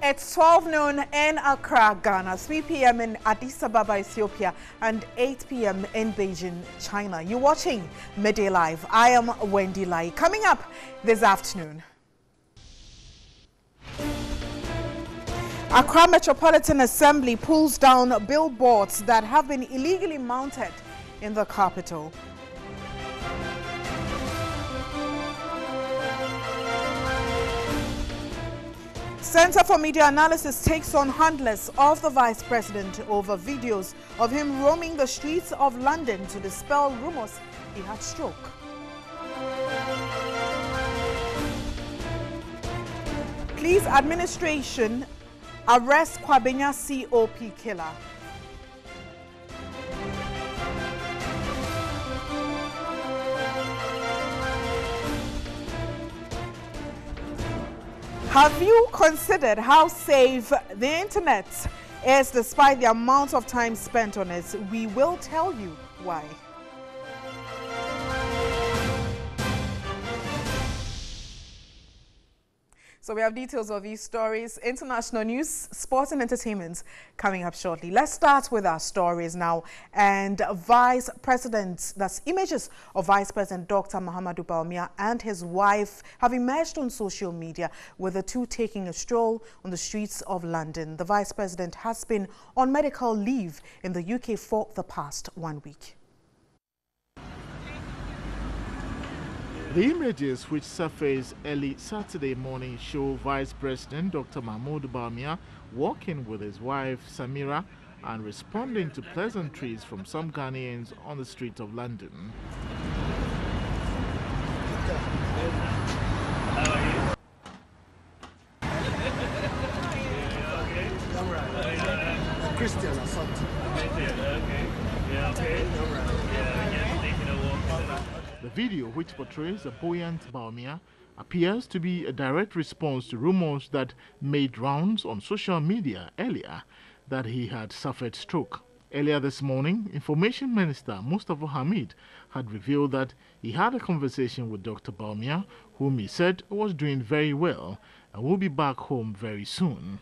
It's 12 noon in Accra, Ghana, 3 p.m. in Addis Ababa, Ethiopia, and 8 p.m. in Beijing, China. You're watching Midday Live. I am Wendy Lai. Coming up this afternoon, Accra Metropolitan Assembly pulls down billboards that have been illegally mounted in the capital. Center for Media Analysis takes on handlers of the Vice President over videos of him roaming the streets of London to dispel rumors he had stroke. Police administration arrests Kwabenya COP killer. Have you considered how safe the internet is despite the amount of time spent on it? We will tell you why. So we have details of these stories, international news, sports and entertainment coming up shortly. Let's start with our stories now. And Vice President, that's images of Vice President Dr. Mahamudu Bawumia and his wife have emerged on social media, with the two taking a stroll on the streets of London. The Vice President has been on medical leave in the UK for the past 1 week. The images which surfaced early Saturday morning show Vice President Dr. Mahamudu Bawumia walking with his wife Samira and responding to pleasantries from some Ghanaians on the streets of London. Christian or something. The video, which portrays a buoyant Bawumia, appears to be a direct response to rumors that made rounds on social media earlier that he had suffered stroke. Earlier this morning, Information Minister Mustafa Hamid had revealed that he had a conversation with Dr. Bawumia, whom he said was doing very well and will be back home very soon.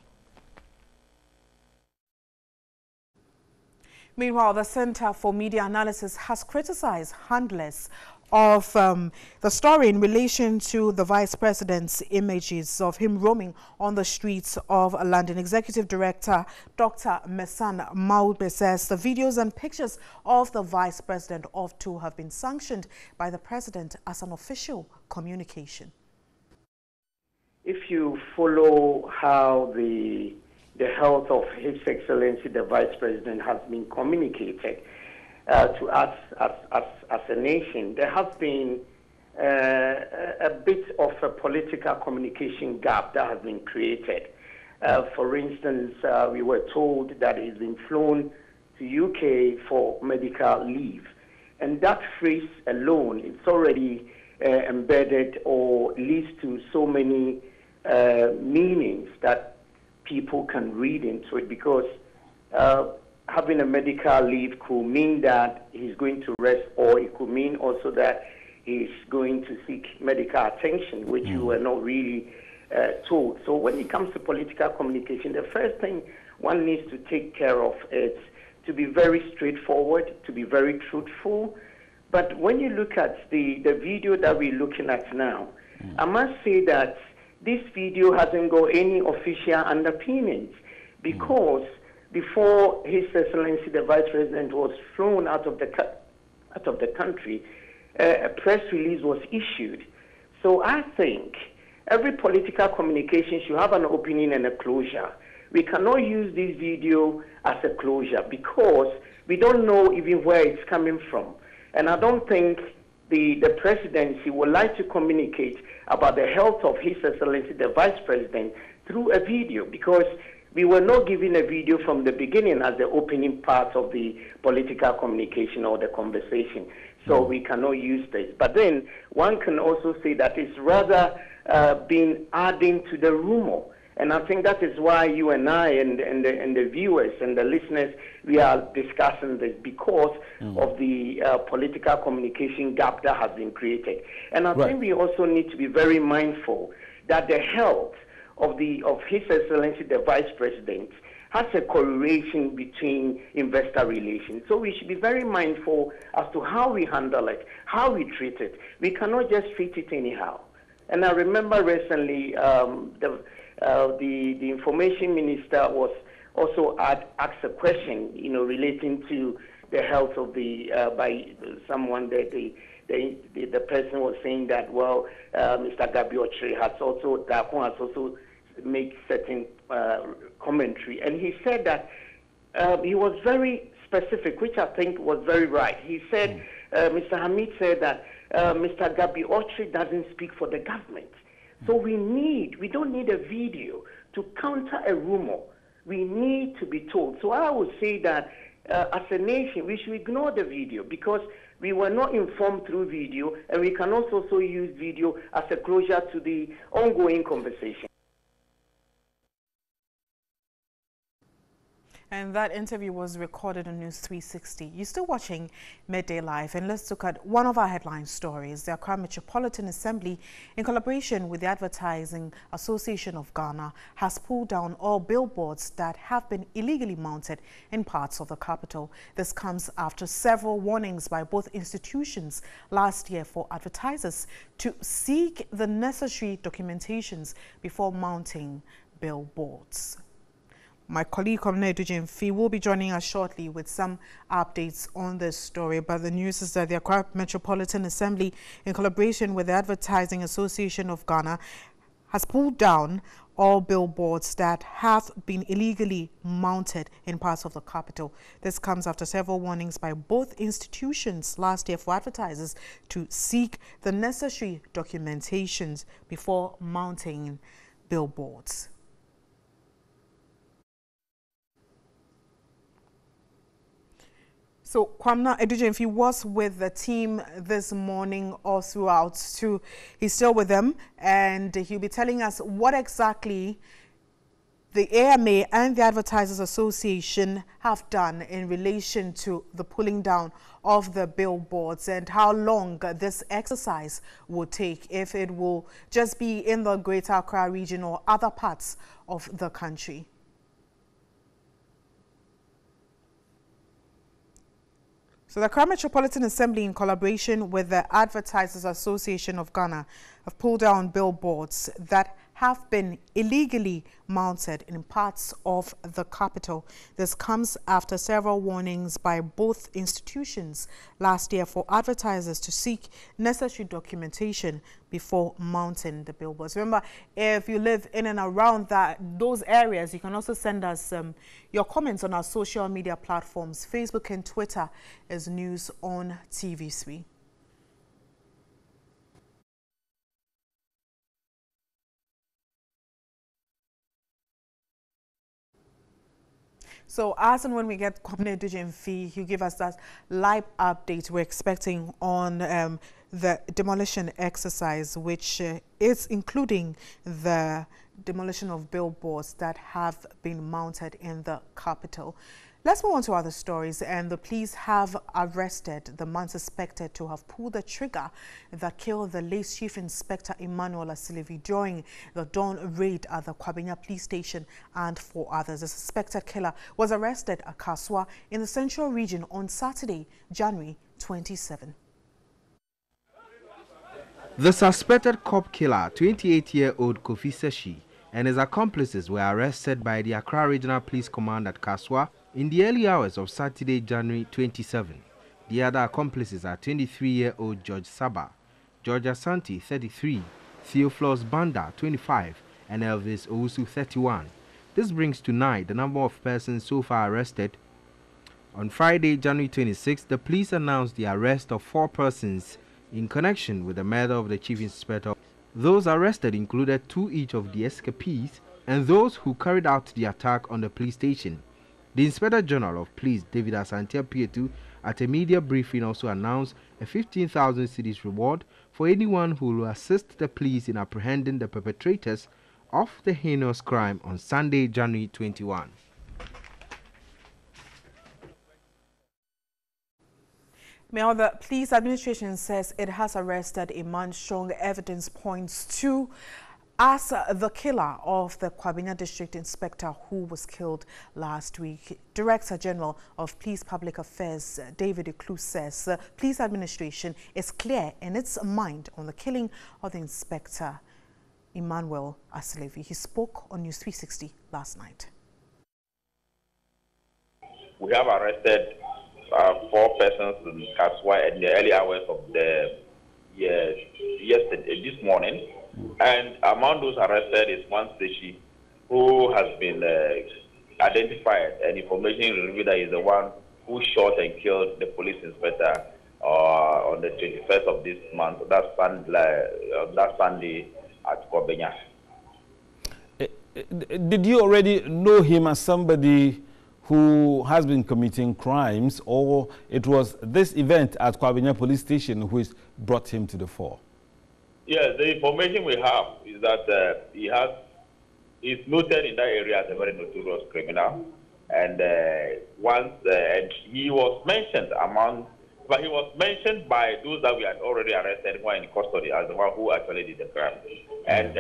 Meanwhile, the Center for Media Analysis has criticized handlers of the story in relation to the Vice President's images of him roaming on the streets of London. Executive Director Dr. Mesan Maube says the videos and pictures of the Vice President of two have been sanctioned by the President as an official communication. If you follow how the health of His Excellency the Vice President has been communicated to us as a nation, there has been a bit of a political communication gap that has been created. For instance, we were told that he's been flown to UK for medical leave. And that phrase alone, it's already embedded or leads to so many meanings that people can read into it, because having a medical leave could mean that he's going to rest, or it could mean also that he's going to seek medical attention, which you were not really told. So when it comes to political communication, the first thing one needs to take care of is to be very straightforward, to be very truthful. But when you look at the video that we're looking at now, I must say that this video hasn't got any official underpinnings, because before His Excellency the Vice President was flown out of the country, a press release was issued. So I think every political communication should have an opening and a closure. We cannot use this video as a closure, because we don't know even where it's coming from. And I don't think the presidency would like to communicate about the health of His Excellency the Vice President through a video, because we were not given a video from the beginning as the opening part of the political communication or the conversation. So we cannot use this. But then one can also say that it's rather been adding to the rumor. And I think that is why you and I and the viewers and the listeners, we are discussing this, because of the political communication gap that has been created. And I think we also need to be very mindful that the health of His Excellency the Vice President has a correlation between investor relations. So we should be very mindful as to how we handle it, how we treat it. We cannot just treat it anyhow. And I remember recently the information minister was also asked a question, relating to the health of by someone that the person was saying that, well, Mr. Gabi has also made certain commentary, and he said that he was very specific, which I think was very right. He said, Mr. Hamid said that Mr. Gabi Ochre doesn't speak for the government. So we don't need a video to counter a rumor. We need to be told. So I would say that as a nation, we should ignore the video because we were not informed through video, and we can also use video as a closure to the ongoing conversation. And that interview was recorded on News 360. You're still watching Midday Live, and let's look at one of our headline stories. The Accra Metropolitan Assembly, in collaboration with the Advertising Association of Ghana, has pulled down all billboards that have been illegally mounted in parts of the capital. This comes after several warnings by both institutions last year for advertisers to seek the necessary documentations before mounting billboards. My colleague, Comrade Dujemfi, will be joining us shortly with some updates on this story. But the news is that the Accra Metropolitan Assembly, in collaboration with the Advertising Association of Ghana, has pulled down all billboards that have been illegally mounted in parts of the capital. This comes after several warnings by both institutions last year for advertisers to seek the necessary documentations before mounting billboards. So Kwamna Edujemfi was with the team this morning all throughout. He's still with them, and he'll be telling us what exactly the AMA and the Advertisers Association have done in relation to the pulling down of the billboards and how long this exercise will take, if it will just be in the Greater Accra region or other parts of the country. So the Accra Metropolitan Assembly, in collaboration with the Advertisers Association of Ghana, have pulled down billboards that have been illegally mounted in parts of the capital. This comes after several warnings by both institutions last year for advertisers to seek necessary documentation before mounting the billboards. Remember, if you live in and around those areas, you can also send us your comments on our social media platforms. Facebook and Twitter is News on TV3. So as and when we get Kwamna Edujemfi, he'll give us that live update we're expecting on the demolition exercise, which is including the demolition of billboards that have been mounted in the capital. Let's move on to other stories, and the police have arrested the man suspected to have pulled the trigger that killed the late Chief Inspector Emmanuel Asilivi during the dawn raid at the Kwabena police station and 4 others. The suspected killer was arrested at Kaswa in the Central Region on Saturday, January 27. The suspected cop killer, 28-year-old Kofi Seshi, and his accomplices were arrested by the Accra Regional Police Command at Kaswa in the early hours of Saturday, January 27. The other accomplices are 23-year-old George Saba, George Asante, 33, Theophilus Banda, 25, and Elvis Owusu, 31. This brings to 9 the number of persons so far arrested. On Friday, January 26, the police announced the arrest of 4 persons in connection with the murder of the Chief Inspector. Those arrested included 2 each of the escapees and those who carried out the attack on the police station. The Inspector General of Police, David Asante Pietu, at a media briefing also announced a 15,000 cedis reward for anyone who will assist the police in apprehending the perpetrators of the heinous crime on Sunday, January 21. Meanwhile, the police administration says it has arrested a man. Strong evidence points to as the killer of the Kwabena District Inspector who was killed last week. Director General of Police Public Affairs, David Eklu, says the police administration is clear in its mind on the killing of the inspector, Emmanuel Aslevi. He spoke on News 360 last night. We have arrested 4 persons in Kaswa in the early hours of the this morning. And among those arrested is one Seshi who has been identified, and information revealed that he is the one who shot and killed the police inspector on the 21st of this month, that Sunday at Kwabena. Did you already know him as somebody who has been committing crimes, or it was this event at Kwabena police station which brought him to the fore? Yes, the information we have is that he's noted in that area as a very notorious criminal, and and he was mentioned by those that we had already arrested who are in custody as the one who actually did the crime. And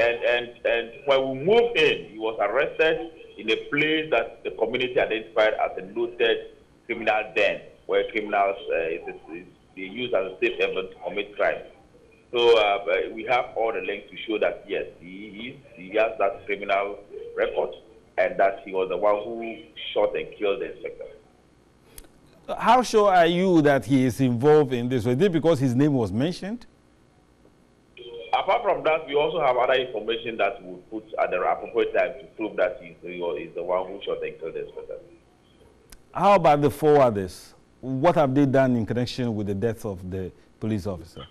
when we moved in, he was arrested in a place that the community identified as a noted criminal den, where criminals they use as a safe haven to commit crime. So we have all the links to show that yes, he has that criminal record, and that he was the one who shot and killed the inspector. How sure are you that he is involved in this? Was it because his name was mentioned? Apart from that, we also have other information that we put at the appropriate time to prove that he is the one who shot and killed the inspector. How about the 4 others? What have they done in connection with the death of the police officer?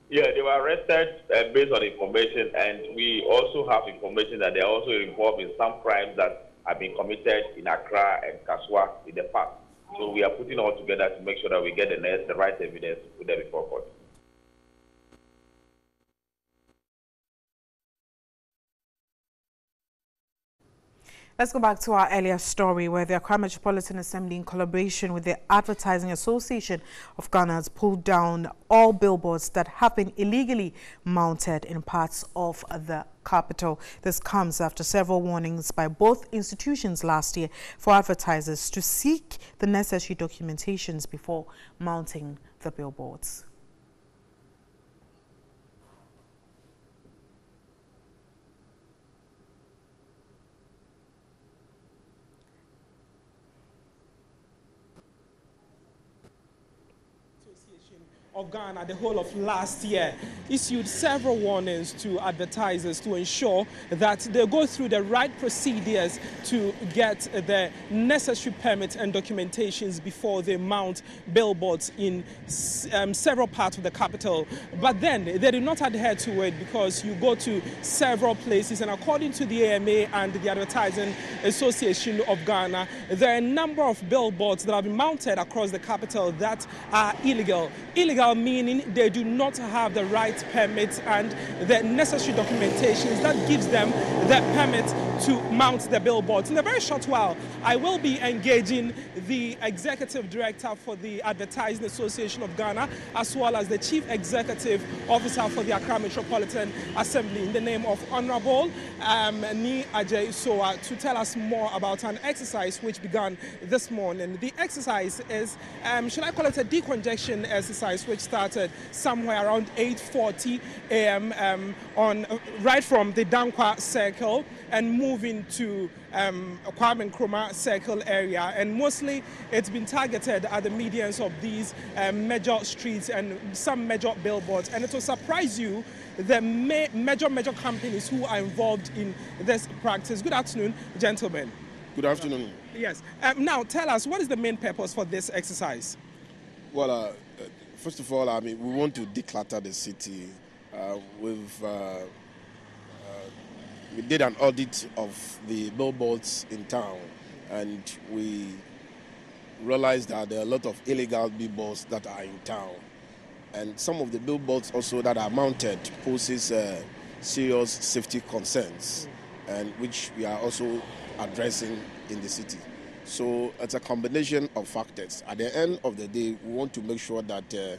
Yeah, they were arrested based on information, and we also have information that they are also involved in some crimes that have been committed in Accra and Kaswa in the past. So we are putting all together to make sure that we get the right evidence to put them before court. Let's go back to our earlier story where the Accra Metropolitan Assembly, in collaboration with the Advertising Association of Ghana, has pulled down all billboards that have been illegally mounted in parts of the capital. This comes after several warnings by both institutions last year for advertisers to seek the necessary documentations before mounting the billboards. Of Ghana, the whole of last year, issued several warnings to advertisers to ensure that they go through the right procedures to get the necessary permits and documentations before they mount billboards in several parts of the capital. But then they did not adhere to it because you go to several places, and according to the AMA and the Advertising Association of Ghana, there are a number of billboards that have been mounted across the capital that are illegal. Illegal meaning they do not have the right permits and the necessary documentations that gives them the permit to mount the billboards. In a very short while, I will be engaging the Executive Director for the Advertising Association of Ghana, as well as the Chief Executive Officer for the Accra Metropolitan Assembly, in the name of Honorable Ni Ajay Soa, to tell us more about an exercise which began this morning. The exercise is, should I call it a decongestion exercise, which started somewhere around 8:40 a.m. Right from the Dankwa Circle and moving to Kwame Nkrumah Circle area, and mostly it's been targeted at the medians of these major streets and some major billboards. And it will surprise you the major companies who are involved in this practice. Good afternoon, gentlemen. Good afternoon. Yes. Now tell us, what is the main purpose for this exercise? Well, first of all, we want to declutter the city. We did an audit of the billboards in town, and we realized that there are a lot of illegal billboards that are in town. And some of the billboards also that are mounted poses serious safety concerns, and which we are also addressing in the city. So it's a combination of factors. At the end of the day, we want to make sure that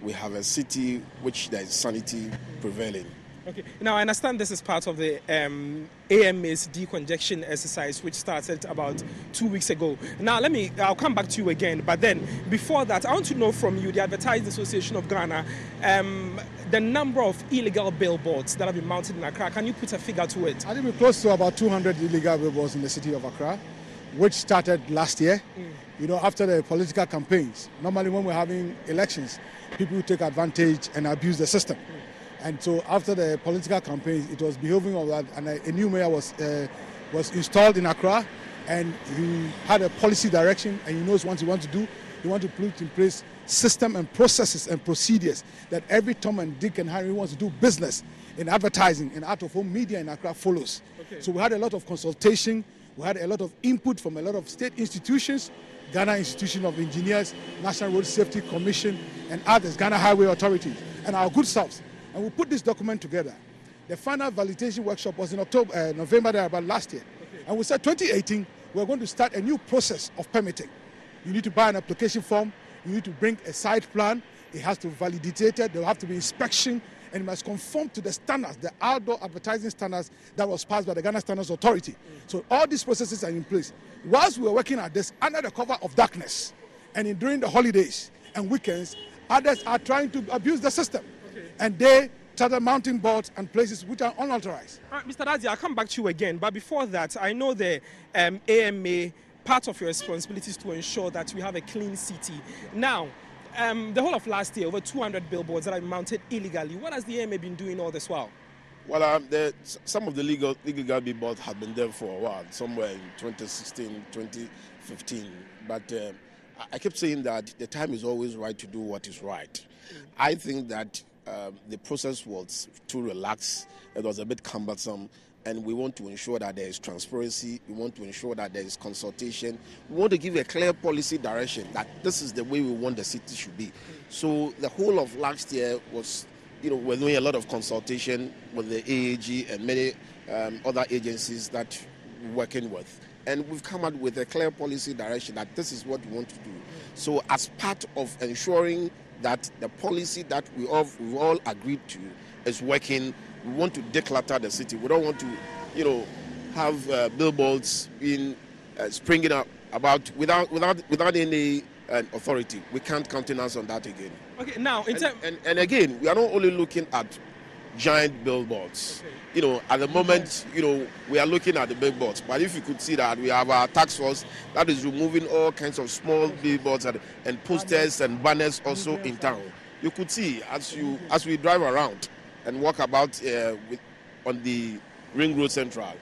we have a city which there is sanity prevailing. Okay. Now, I understand this is part of the AMA's decongestion exercise, which started about 2 weeks ago. Now, I'll come back to you again. But then, before that, I want to know from you, the Advertising Association of Ghana, the number of illegal billboards that have been mounted in Accra. Can you put a figure to it? I think we're close to about 200 illegal billboards in the city of Accra, which started last year. You know, after the political campaigns. Normally, when we're having elections, people take advantage and abuse the system. And so after the political campaigns, it was behaving of that, and a new mayor was installed in Accra, and he had a policy direction, and he knows what he wants to do. He wants to put in place system and processes and procedures that every Tom and Dick and Harry who wants to do business in advertising and out-of-home media in Accra follows. Okay. So we had a lot of consultation, we had a lot of input from a lot of state institutions, Ghana Institution of Engineers, National Road Safety Commission, and others, Ghana Highway Authority, and our good selves. And we put this document together. The final validation workshop was in November there about last year. Okay. And we said 2018, we're going to start a new process of permitting. You need to buy an application form, you need to bring a site plan, it has to be validated, there will have to be inspection, and it must conform to the standards, the outdoor advertising standards that was passed by the Ghana Standards Authority. So all these processes are in place. Whilst we were working at this under the cover of darkness, and during the holidays and weekends, others are trying to abuse the system. And they started mounting boards and places which are unauthorized. Mr. Dadzie, I'll come back to you again. But before that, I know the AMA, part of your responsibility is to ensure that we have a clean city. Now, the whole of last year, over 200 billboards that are mounted illegally. What has the AMA been doing all this while? Well, some of the legal billboards have been there for a while, somewhere in 2016, 2015. But I kept saying that the time is always right to do what is right. I think that the process was too relaxed, it was a bit cumbersome, and we want to ensure that there is transparency, we want to ensure that there is consultation, we want to give a clear policy direction that this is the way we want the city should be. So the whole of last year was, you know, we're doing a lot of consultation with the AAG and many other agencies that we're working with. And we've come up with a clear policy direction that this is what we want to do. So as part of ensuring that the policy that we all agreed to is working, we want to declutter the city. We don't want to, you know, have billboards being springing up about without any authority. We can't countenance on that again. Okay, now and again, we are not only looking at giant billboards. Okay. You know, at the moment, you know, we are looking at the billboards. But if you could see that we have our task force that is removing all kinds of small billboards and posters and banners also in town. You could see as we drive around and walk about on the Ring Road Central,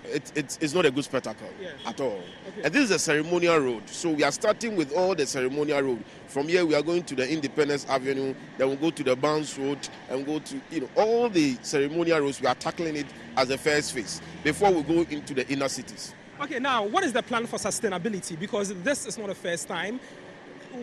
it's not a good spectacle at all. Okay. And this is a ceremonial road, so we are starting with all the ceremonial road. From here, we are going to the Independence Avenue, then we'll go to the Bounce Road, and go to, you know, all the ceremonial roads. We are tackling it as the first phase before we go into the inner cities. Okay, now, what is the plan for sustainability? Because this is not the first time.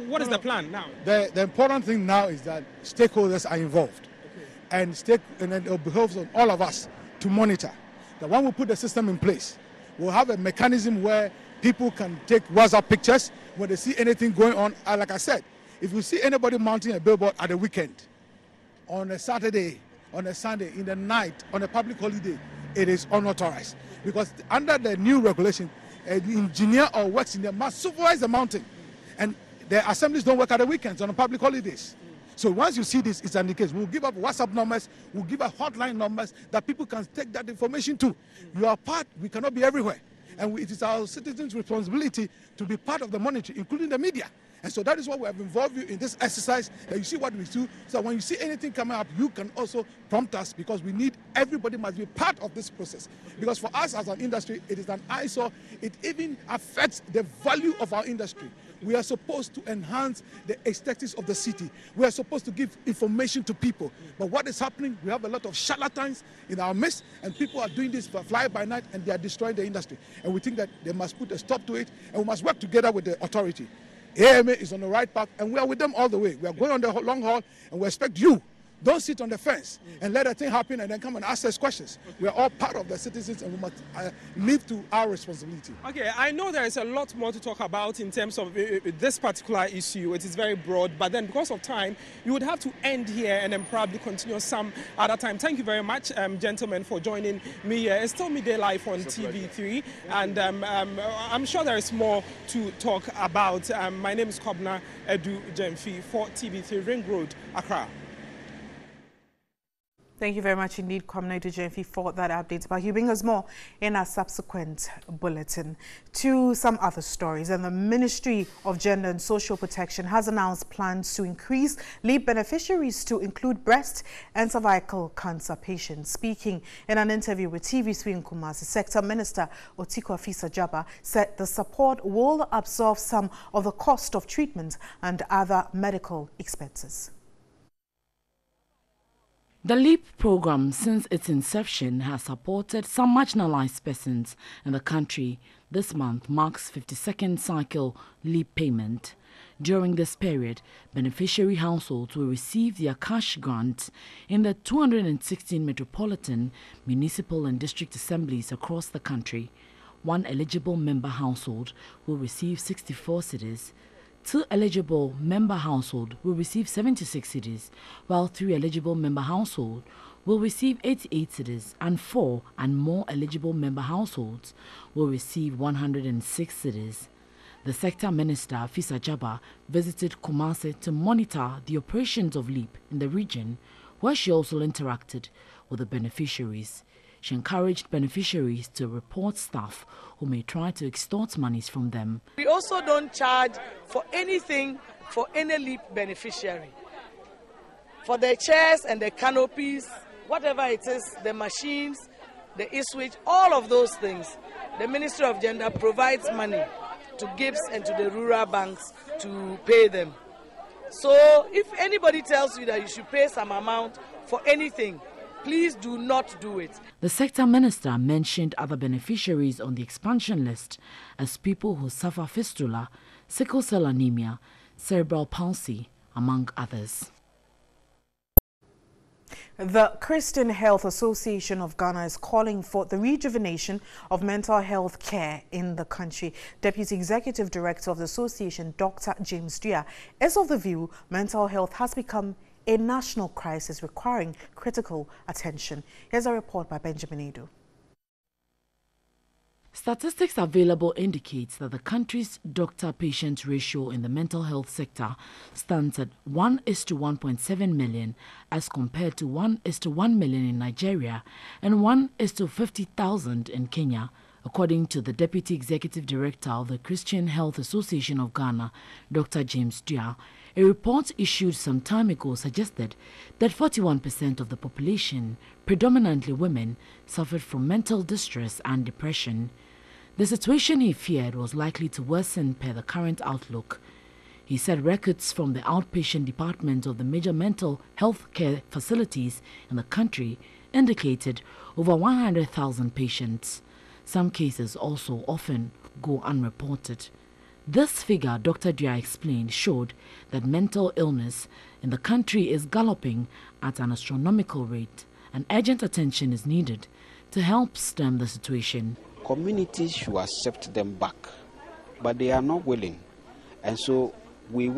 What is the plan now? The important thing now is that stakeholders are involved. Okay. And it behoves on all of us to monitor. That when we put the system in place, we'll have a mechanism where people can take WhatsApp pictures when they see anything going on. And like I said, if you see anybody mounting a billboard at the weekend, on a Saturday, on a Sunday, in the night, on a public holiday, it is unauthorized. Because under the new regulation, an engineer or works in there must supervise the mounting. And the assemblies don't work at the weekends, on the public holidays. So once you see this, it's an indication. We'll give up WhatsApp numbers, we'll give up hotline numbers that people can take that information to. You are part, we cannot be everywhere. And it is our citizens' responsibility to be part of the monitoring, including the media. And so that is why we have involved you in this exercise, that you see what we do. So when you see anything coming up, you can also prompt us, because we need, everybody must be part of this process. Because for us as an industry, it is an eyesore. It even affects the value of our industry. We are supposed to enhance the aesthetics of the city. We are supposed to give information to people. But what is happening? We have a lot of charlatans in our midst, and people are doing this for fly by night, and they are destroying the industry. And we think that they must put a stop to it, and we must work together with the authority. AMA is on the right path, and we are with them all the way. We are going on the long haul, and we expect you Don't sit on the fence and let a thing happen and then come and ask us questions. We are all part of the citizens and we must live to our responsibility. Okay, I know there is a lot more to talk about in terms of this particular issue. It is very broad, but then because of time, you would have to end here and then probably continue some other time. Thank you very much, gentlemen, for joining me here. It's still Midday Live on TV3, and I'm sure there is more to talk about. My name is Kobna Edu Jemfi for TV3 Ring Road, Accra. Thank you very much indeed, Comrade Jemfi, for that update. But he'll bring us more in our subsequent bulletin. To some other stories, and the Ministry of Gender and Social Protection has announced plans to increase LEAP beneficiaries to include breast and cervical cancer patients. Speaking in an interview with TV3 in Kumasi, Sector Minister Otiko Afisa-Jaba said the support will absorb some of the cost of treatment and other medical expenses. The LEAP program, since its inception, has supported some marginalized persons in the country. This month marks 52nd cycle LEAP payment. During this period, beneficiary households will receive their cash grants in the 216 metropolitan, municipal and district assemblies across the country. One eligible member household will receive 64 cedis. 2 eligible member household will receive 76 cedis, while 3 eligible member household will receive 88 cedis, and 4 and more eligible member households will receive 106 cedis. The sector minister, Afisa-Jaba, visited Kumasi to monitor the operations of LEAP in the region, where she also interacted with the beneficiaries. She encouraged beneficiaries to report staff who may try to extort monies from them. We also don't charge for anything for any LEAP beneficiary. For the chairs and the canopies, whatever it is, the machines, the e-switch, all of those things, the Ministry of Gender provides money to GIBS and to the rural banks to pay them. So if anybody tells you that you should pay some amount for anything, please do not do it. The sector minister mentioned other beneficiaries on the expansion list as people who suffer fistula, sickle cell anemia, cerebral palsy, among others. The Christian Health Association of Ghana is calling for the rejuvenation of mental health care in the country. Deputy Executive Director of the association, Dr. James Dua, is of the view mental health has become a national crisis requiring critical attention. Here's a report by Benjamin Edu. Statistics available indicates that the country's doctor-patient ratio in the mental health sector stands at 1:1.7 million as compared to 1:1 million in Nigeria and 1:50,000 in Kenya. According to the Deputy Executive Director of the Christian Health Association of Ghana, Dr. James Dua, a report issued some time ago suggested that 41% of the population, predominantly women, suffered from mental distress and depression. The situation he feared was likely to worsen per the current outlook. He said records from the outpatient department of the major mental health care facilities in the country indicated over 100,000 patients. Some cases also often go unreported. This figure, Dr. Dua explained, showed that mental illness in the country is galloping at an astronomical rate, and urgent attention is needed to help stem the situation. Communities should accept them back, but they are not willing. And so we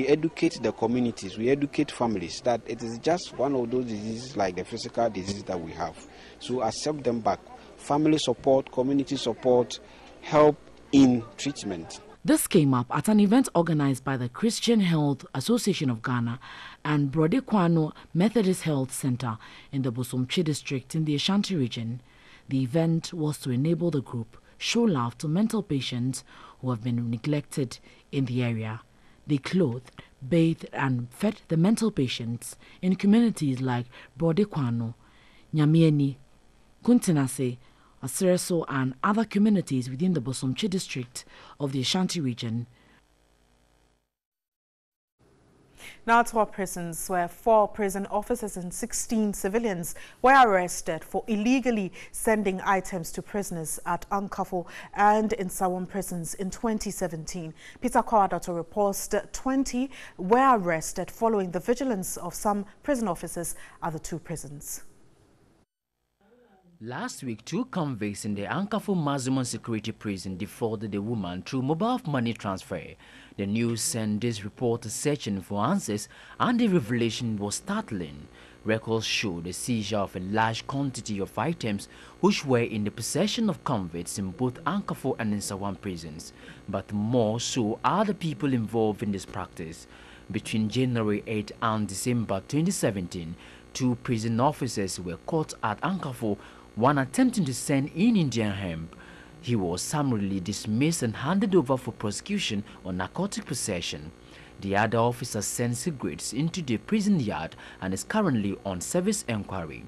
educate the communities, we educate families that it is just one of those diseases like the physical disease that we have. So accept them back. Family support, community support, help in treatment. This came up at an event organized by the Christian Health Association of Ghana and Brode Kwano Methodist Health Center in the Bosomtwe district in the Ashanti region. The event was to enable the group show love to mental patients who have been neglected in the area. They clothed, bathed and fed the mental patients in communities like Brode Kwano, Nyamieni, Kuntinase, Asereso and other communities within the Bosomtwe district of the Ashanti region. Now to our prisons, where 4 prison officers and 16 civilians were arrested for illegally sending items to prisoners at Ankafo and in Sawam prisons in 2017. Peter Kwadato reports that 20 were arrested following the vigilance of some prison officers at the 2 prisons. Last week, 2 convicts in the Ankafo maximum security prison defrauded a woman through mobile money transfer. The news sent this reporter searching for answers, and the revelation was startling. Records show the seizure of a large quantity of items which were in the possession of convicts in both Ankafo and in Sawam prisons, but more so are the people involved in this practice. Between January 8 and December 2017, 2 prison officers were caught at Ankafo, one attempting to send in Indian hemp. He was summarily dismissed and handed over for prosecution on narcotic possession. The other officer sent cigarettes into the prison yard and is currently on service inquiry.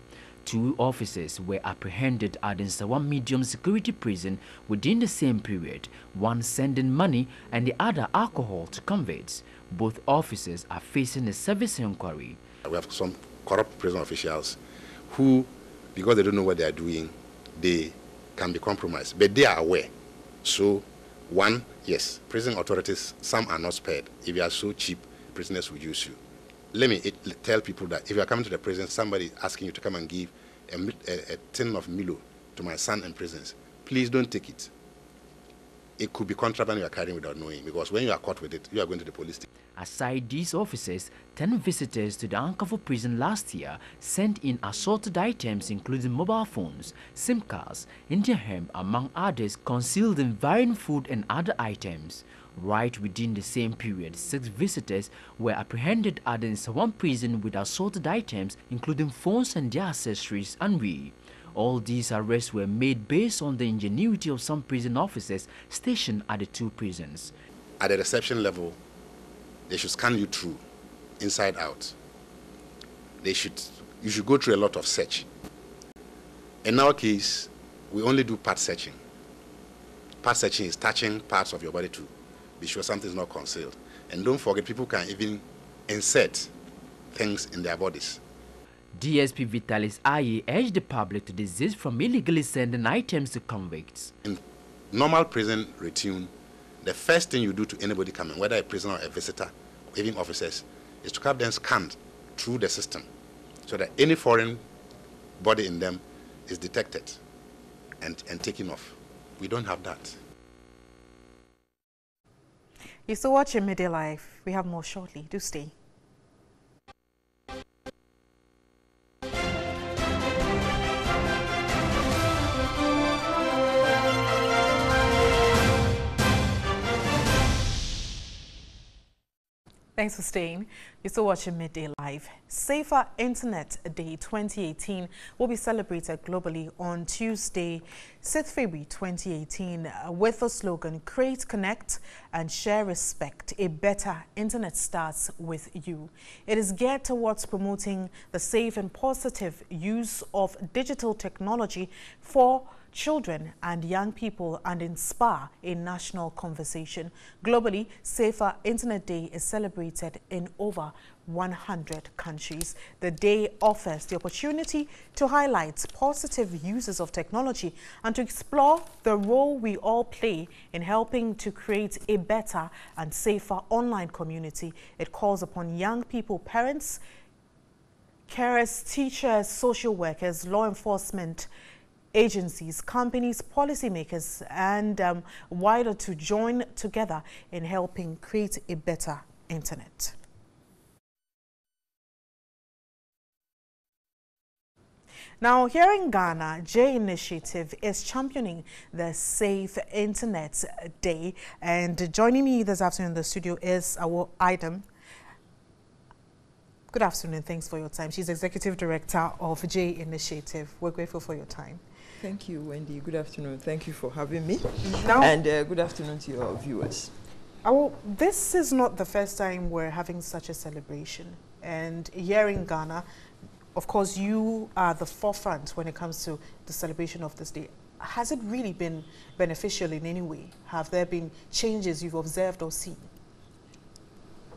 2 officers were apprehended at the Sawam medium security prison within the same period, one sending money and the other alcohol to convicts. Both officers are facing a service inquiry. We have some corrupt prison officials who, because they don't know what they are doing, they can be compromised, but they are aware. So, one, yes, prison authorities, some are not spared. If you are so cheap, prisoners will use you. Let me tell people that if you are coming to the prison, somebody is asking you to come and give a tin of Milo to my son in prisons, please don't take it. It could be contraband you are carrying without knowing, because when you are caught with it, you are going to the police station. Aside these officers, 10 visitors to the Ankafo prison last year sent in assorted items including mobile phones, SIM cards, Indian hemp, among others, concealed in varying food and other items. Right within the same period, 6 visitors were apprehended at the Sawam prison with assorted items including phones and their accessories and weed. All these arrests were made based on the ingenuity of some prison officers stationed at the 2 prisons. At the reception level, they should scan you through, inside out. You should go through a lot of search. In our case, we only do part searching. Part searching is touching parts of your body to be sure something is not concealed. And don't forget, people can even insert things in their bodies. DSP Vitalis Aye urged the public to desist from illegally sending items to convicts. In normal prison routine, the first thing you do to anybody coming, whether a prisoner or a visitor, or even officers, is to have them scanned through the system so that any foreign body in them is detected and taken off. We don't have that. You're still watching Midday Live. We have more shortly. Do stay. Thanks for staying. You're still watching Midday Live. Safer Internet Day 2018 will be celebrated globally on Tuesday, 6th February 2018, with the slogan, Create, Connect, and Share Respect. A better internet starts with you. It is geared towards promoting the safe and positive use of digital technology for children and young people and inspire a national conversation. Globally, Safer Internet Day is celebrated in over 100 countries. The day offers the opportunity to highlight positive uses of technology and to explore the role we all play in helping to create a better and safer online community. It calls upon young people, parents, carers, teachers, social workers, law enforcement agencies, companies, policymakers, and wider to join together in helping create a better internet. Now, here in Ghana, J Initiative is championing the Safe Internet Day, and joining me this afternoon in the studio is our item. Good afternoon, thanks for your time. She's Executive Director of J Initiative. We're grateful for your time. Thank you, Wendy. Good afternoon. Thank you for having me. Now, and good afternoon to your viewers. This is not the first time we're having such a celebration. And here in Ghana, of course, you are the forefront when it comes to the celebration of this day. Has it really been beneficial in any way? Have there been changes you've observed or seen?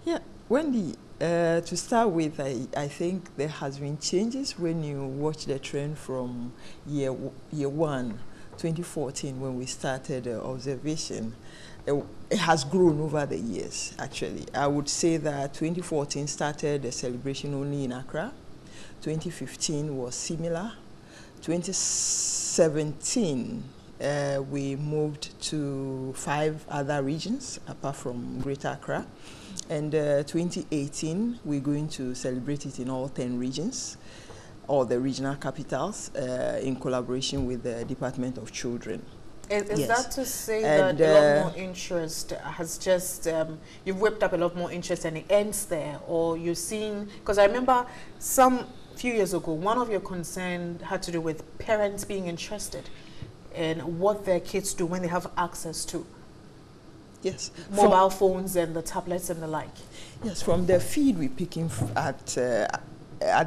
Yeah, Wendy, To start with, I think there has been changes when you watch the trend from year one, 2014, when we started observation. It has grown over the years, actually. I would say that 2014 started the celebration only in Accra. 2015 was similar. 2017, we moved to 5 other regions apart from Greater Accra. And 2018, we're going to celebrate it in all 10 regions, or the regional capitals, in collaboration with the Department of Children. Is Yes. that to say that a lot more interest has just, you've whipped up a lot more interest and it ends there? Or you've seen, because I remember few years ago, one of your concerns had to do with parents being interested in what their kids do when they have access to mobile phones and the tablets and the like. Yes, from the feed we're picking at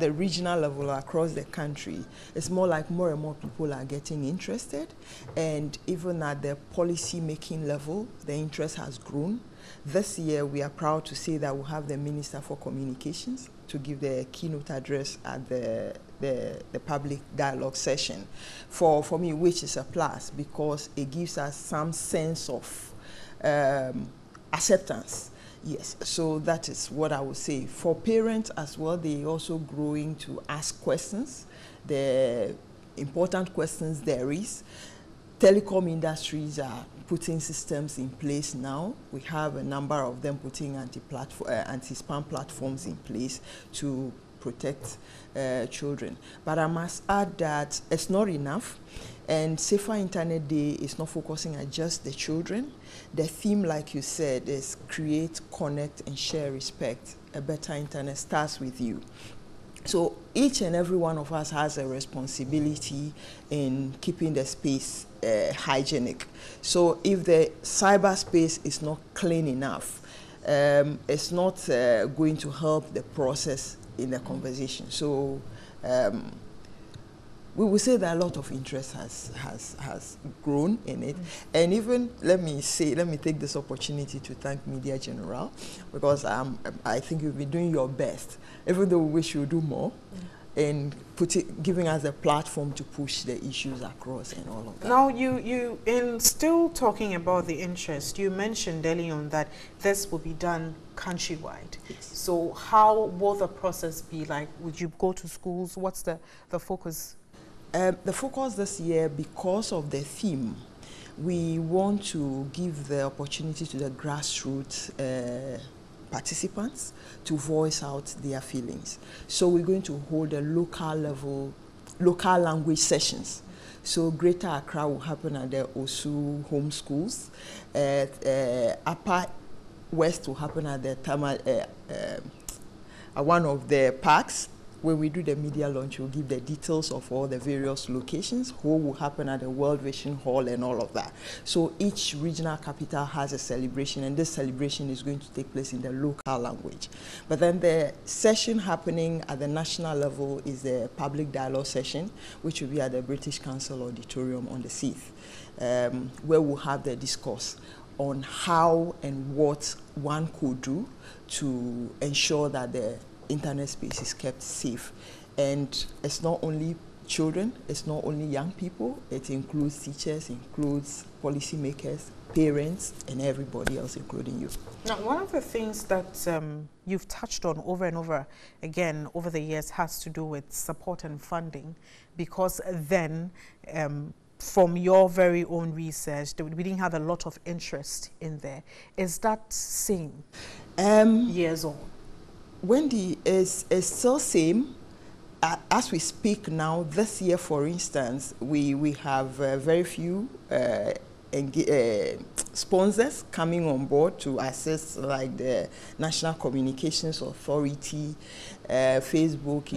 the regional level across the country, it's more like more and more people are getting interested, and even at the policy making level, the interest has grown. This year, we are proud to say that we'll have the Minister for Communications to give the keynote address at the public dialogue session. For me, which is a plus, because it gives us some sense of acceptance. Yes, so that is what I would say. For parents as well, they also growing to ask questions. The important questions there is. Telecom industries are putting systems in place now. We have a number of them putting anti-spam platforms in place to protect children. But I must add that it's not enough. And Safer Internet Day is not focusing on just the children. The theme, like you said, is create, connect, and share respect. A better internet starts with you. So each and every one of us has a responsibility in keeping the space hygienic. So if the cyberspace is not clean enough, it's not going to help the process in the conversation. So we will say that a lot of interest has grown in it. And even, let me take this opportunity to thank Media General, because I think you've been doing your best, even though we wish you would do more, in giving us a platform to push the issues across and all of that. Now, you in still talking about the interest, you mentioned earlier on that this will be done countrywide. Yes. So how will the process be like? Would you go to schools? What's the focus? The focus this year, because of the theme, we want to give the opportunity to the grassroots participants to voice out their feelings. So we're going to hold a local language sessions. So Greater Accra will happen at the Osu Home Schools. Upper West will happen at the one of the parks. When we do the media launch, we'll give the details of all the various locations, who will happen at the World Vision Hall and all of that. So each regional capital has a celebration, and this celebration is going to take place in the local language. But then the session happening at the national level is the public dialogue session, which will be at the British Council Auditorium on the 6th, where we'll have the discourse on how and what one could do to ensure that the internet space is kept safe. And it's not only children, it's not only young people, it includes teachers, includes policymakers, parents, and everybody else, including you. Now, one of the things that you've touched on over and over again over the years has to do with support and funding, because then from your very own research, we didn't have a lot of interest in there. Is that same years on? Wendy, is still same. As we speak now, this year, for instance, we have very few sponsors coming on board to assist, like the National Communications Authority, Facebook,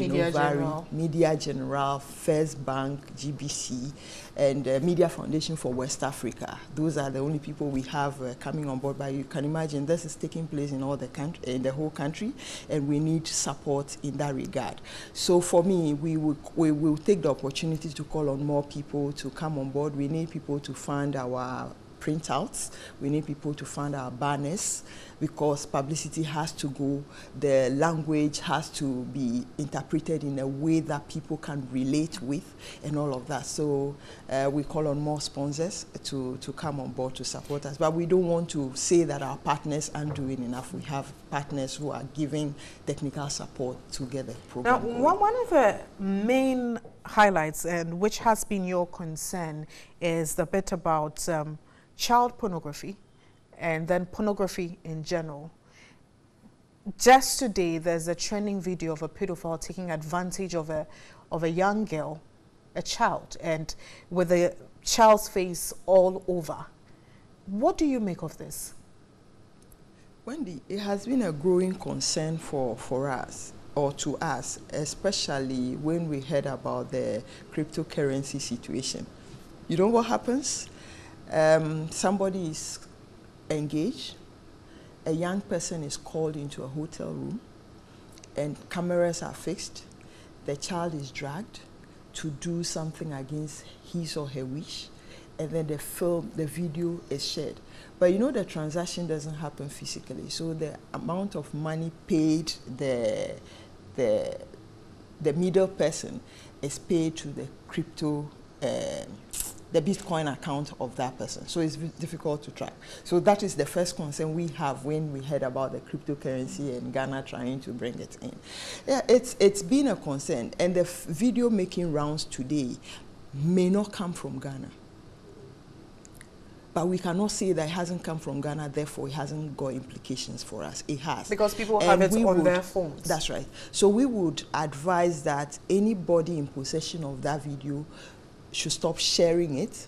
Media General, First Bank, GBC, and Media Foundation for West Africa. Those are the only people we have coming on board. But you can imagine this is taking place in all the country, in the whole country, and we need support in that regard. So for me, we will take the opportunity to call on more people to come on board. We need people to fund our printouts. We need people to fund our banners, because publicity has to go, the language has to be interpreted in a way that people can relate with and all of that. So we call on more sponsors to come on board to support us. But we don't want to say that our partners aren't doing enough. We have partners who are giving technical support to get the program going. One of the main highlights, and which has been your concern, is the bit about child pornography and then pornography in general. Just today, there's a trending video of a pedophile taking advantage of a young girl, a child, and with the child's face all over. What do you make of this? Wendy, it has been a growing concern for us, or to us, especially when we heard about the cryptocurrency situation. You know what happens? Somebody is engaged, a young person is called into a hotel room, and cameras are fixed. The child is dragged to do something against his or her wish, and then the video is shared. But you know, the transaction doesn't happen physically, so the amount of money paid, the middle person is paid to the crypto, the Bitcoin account of that person. So it's difficult to track. So that is the first concern we have when we heard about the cryptocurrency and Ghana trying to bring it in. Yeah, it's been a concern, and the video making rounds today may not come from Ghana. But we cannot say that it hasn't come from Ghana, therefore it hasn't got implications for us. It has. Because people have it on their phones. That's right. So we would advise that anybody in possession of that video should stop sharing it.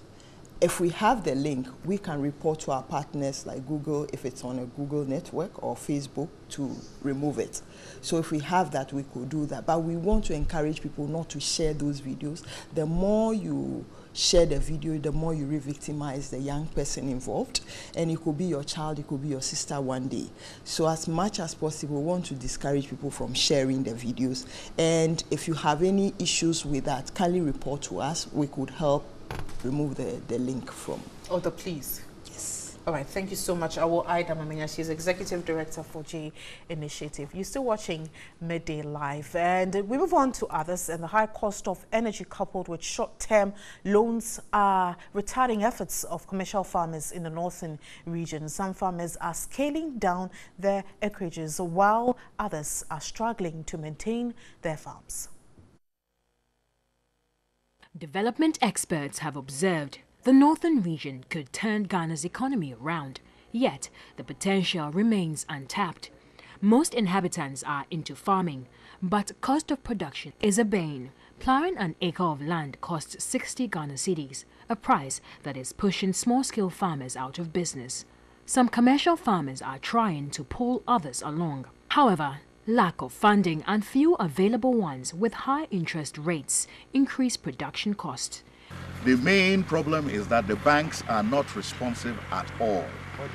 If we have the link, we can report to our partners like Google, if it's on a Google network, or Facebook, to remove it. So if we have that, we could do that. But we want to encourage people not to share those videos. The more you share the video, the more you re-victimize the young person involved. And it could be your child, it could be your sister one day. So as much as possible, we want to discourage people from sharing the videos. And if you have any issues with that, kindly report to us. We could help remove the link from. Oh, please. Yes. All right, thank you so much. Awo Aida Mamenya, she's Executive Director for J Initiative. You're still watching Midday Live, and we move on to others. And the high cost of energy coupled with short-term loans are retarding efforts of commercial farmers in the northern region. Some farmers are scaling down their acreages, while others are struggling to maintain their farms. Development experts have observed the northern region could turn Ghana's economy around, yet the potential remains untapped. Most inhabitants are into farming, but cost of production is a bane. Plowing an acre of land costs 60 Ghana cedis, a price that is pushing small-scale farmers out of business. Some commercial farmers are trying to pull others along. However, lack of funding and few available ones with high interest rates increase production costs. The main problem is that the banks are not responsive at all.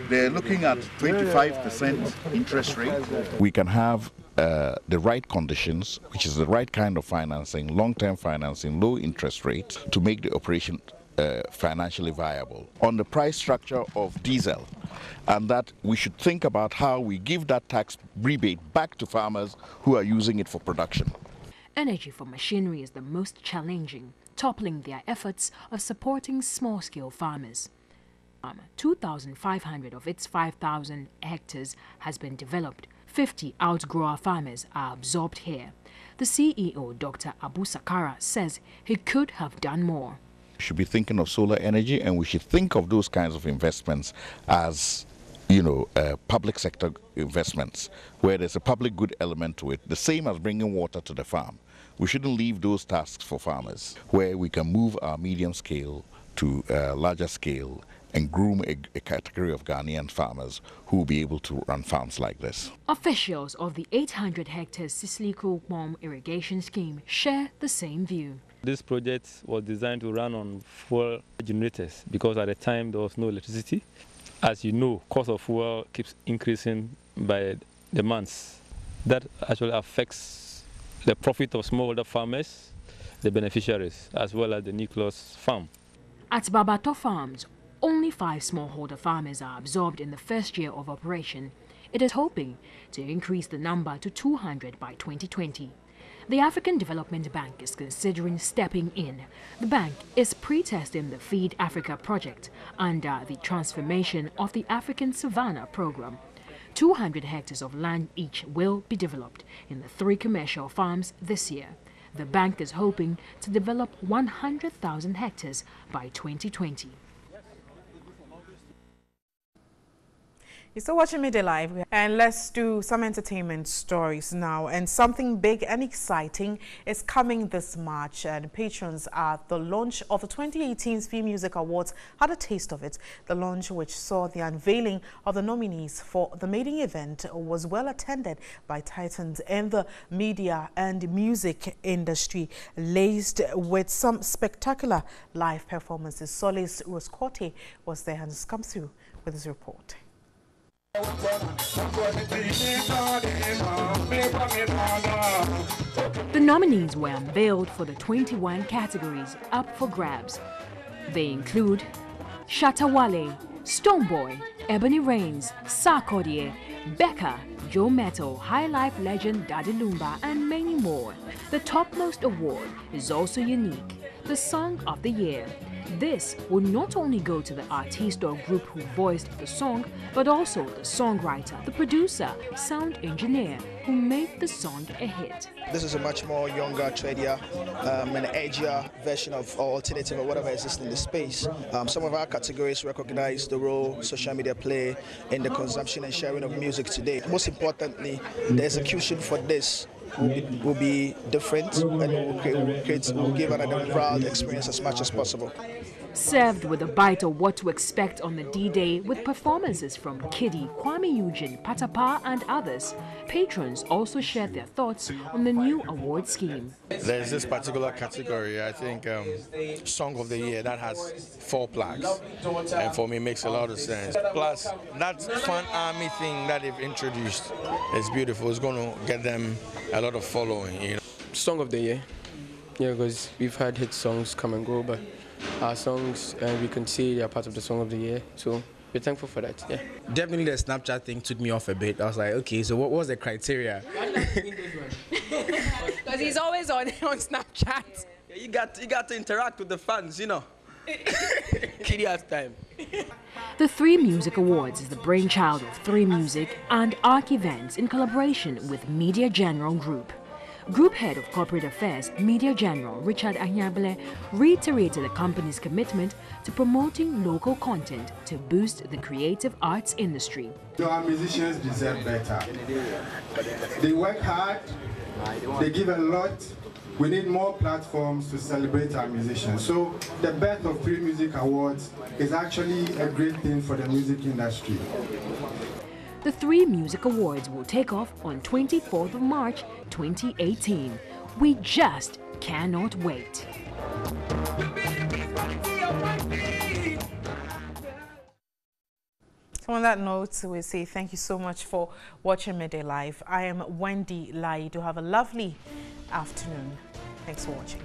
They're looking at 25% interest rate. We can have the right conditions, which is the right kind of financing, long-term financing, low interest rate, to make the operation financially viable. On the price structure of diesel, and that we should think about how we give that tax rebate back to farmers who are using it for production. Energy for machinery is the most challenging, toppling their efforts of supporting small-scale farmers. 2,500 of its 5,000 hectares has been developed. 50 outgrower farmers are absorbed here. The CEO, Dr. Abu Sakara, says he could have done more. We should be thinking of solar energy, and we should think of those kinds of investments as, you know, public sector investments, where there's a public good element to it, the same as bringing water to the farm. We shouldn't leave those tasks for farmers, where we can move our medium scale to larger scale and groom a category of Ghanaian farmers who will be able to run farms like this. Officials of the 800 hectares Sisliko Bomb irrigation scheme share the same view. This project was designed to run on fuel generators because at the time there was no electricity. As you know, cost of fuel keeps increasing by the months. That actually affects the profit of smallholder farmers, the beneficiaries, as well as the nucleus farm. At Babato Farms, only 5 smallholder farmers are absorbed in the first year of operation. It is hoping to increase the number to 200 by 2020. The African Development Bank is considering stepping in. The bank is pre-testing the Feed Africa project under the transformation of the African Savannah program. 200 hectares of land each will be developed in the 3 commercial farms this year. The bank is hoping to develop 100,000 hectares by 2020. You're still watching Midday Live, and let's do some entertainment stories now. And something big and exciting is coming this March, and patrons at the launch of the 2018 Film Music Awards had a taste of it. The launch, which saw the unveiling of the nominees for the maiden event, was well attended by titans in the media and music industry, laced with some spectacular live performances. Solis Roscote was there and has come through with his report. The nominees were unveiled for the 21 categories up for grabs. They include Shatawale, Stoneboy, Ebony Reigns, Sarkodie, Becca, Joe Metal, High Life legend Daddy Lumba, and many more. The topmost award is also unique, the Song of the Year. This will not only go to the artist or group who voiced the song, but also the songwriter, the producer, sound engineer who made the song a hit. This is a much more younger, trendier, and edgier version of alternative or whatever exists in the space. Some of our categories recognize the role social media play in the consumption and sharing of music today. Most importantly, the execution for this will be different and will give another proud experience as much as possible. Served with a bite of what to expect on the D-Day with performances from Kiddy, Kwame Eugene, Patapa and others, patrons also shared their thoughts on the new award scheme. There's this particular category, I think Song of the Year, that has 4 plaques, and for me it makes a lot of sense. Plus, that fun army thing that they've introduced is beautiful. It's going to get them a lot of following, you know. Song of the Year, yeah, because we've had hit songs come and go, but our songs, we can see they are part of the Song of the Year, so we're thankful for that, yeah. Definitely the Snapchat thing took me off a bit. I was like, okay, so what was the criteria? Because he's always on Snapchat. Yeah, you got to interact with the fans, you know. Kitty has time. The 3 Music Awards is the brainchild of 3 Music and ARC Events in collaboration with Media General Group. Group Head of Corporate Affairs, Media General Richard Anyabele, reiterated the company's commitment to promoting local content to boost the creative arts industry. Our musicians deserve better. They work hard, they give a lot. We need more platforms to celebrate our musicians. So the birth of 3 Music Awards is actually a great thing for the music industry. The 3 Music Awards will take off on 24th of March 2018. We just cannot wait. So on that note, we say thank you so much for watching Midday Live. I am Wendy Lai. Do have a lovely afternoon. Thanks for watching.